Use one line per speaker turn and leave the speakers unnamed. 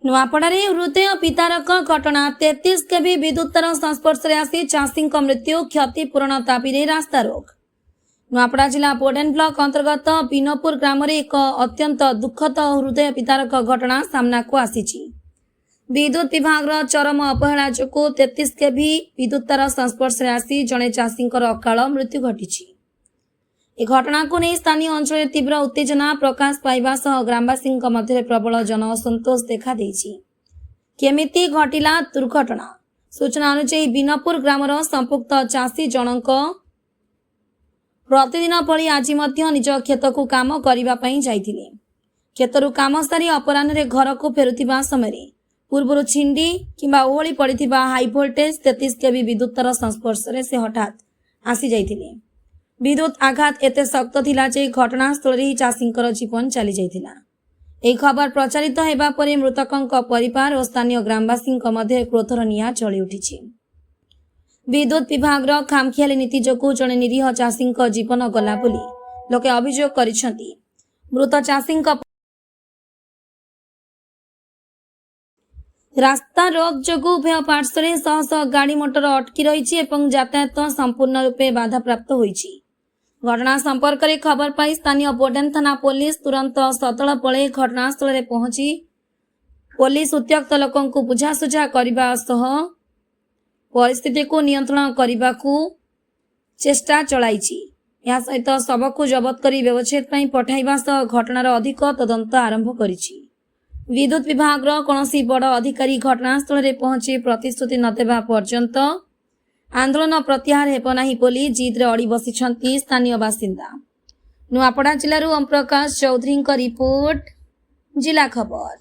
नुआपड़ारे हृदय विदारक घटना 33 केवी विद्युतर संस्पर्श आसी चाषी मृत्यु क्षतिपूरण दाबी रास्ता रोक। नुआपड़ा जिला बोडेन ब्लॉक अंतर्गत बिनपुर ग्राम एक अत्यंत दुखद हृदय विदारक घटना सामना को आसी। विद्युत विभाग चरम अवहेला जो 33 केवी विद्युतर संस्पर्श आसी जड़े चाषी अकाल मृत्यु घटी। ए घटना को नहीं स्थानीय अंचल तीव्र उत्तेजना प्रकाश पाइबा सह ग्रामवासी मध्य प्रबल जन असंतोष देखा देछि। केमिति घटिला दुर्घटना सूचना अनुसार बिनपुर ग्रामर संपुक्त चाषी जनक प्रतिदिन भली आज निज खेत को काम करने जाइथिले। खेतरु काम सारी अपराह्न घर को फेरुथिबा समय पूर्व छिंडी किंबा ओहली पड़िथिबा हाई वोल्टेज 33 केवी विद्युतर संस्पर्श से हठात आसी जाइथिले। विद्युत आघात एते शक्त थिला जे घटनास्थल ही चाषी जीवन चली जाइथिला। एही खबर प्रचारित हेबा परे मृतकंक परिवार और स्थानीय ग्रामवासी मध्य क्रोधर निया चली उठिछि। विद्युत विभाग खामखियाली नीति जोगु जड़े निरीह चाषी जीवन गला बोली लोके अभियोग करिसेंति। मृत चाषी रास्ता रोक जोगु उभय पार्श्वे शह शह गाड़ी मोटर अटकी रही यातायात संपूर्ण रूपे बाधा प्राप्त होइछि। घटना संपर्क में खबर पाई स्थानीय बोडेन थाना पुलिस तुरंत सतल पड़े घटनास्थल में पहुंची पुलिस उत्त्यक्त लोकों को बुझासुझा करने सह परिस्थिति को नियंत्रण करने को चेष्टा चलाइछि। या सहित शव को जबत कर व्यवच्छेद पर पठाइबा सह घटनार अधिक तदंत आरंभ करिछि। विद्युत विभाग कौनसी बड़ अधिकारी घटनास्थल में पहुंची प्रतिश्रुति नदेवा पर्यंत आंदोलन प्रत्याहार हेब नाही बोली जिद्रे अड़ी बसिछंती स्थानीय बासिंदा। नुआपड़ा जिलूर ओम प्रकाश चौधरी रिपोर्ट जिला खबर।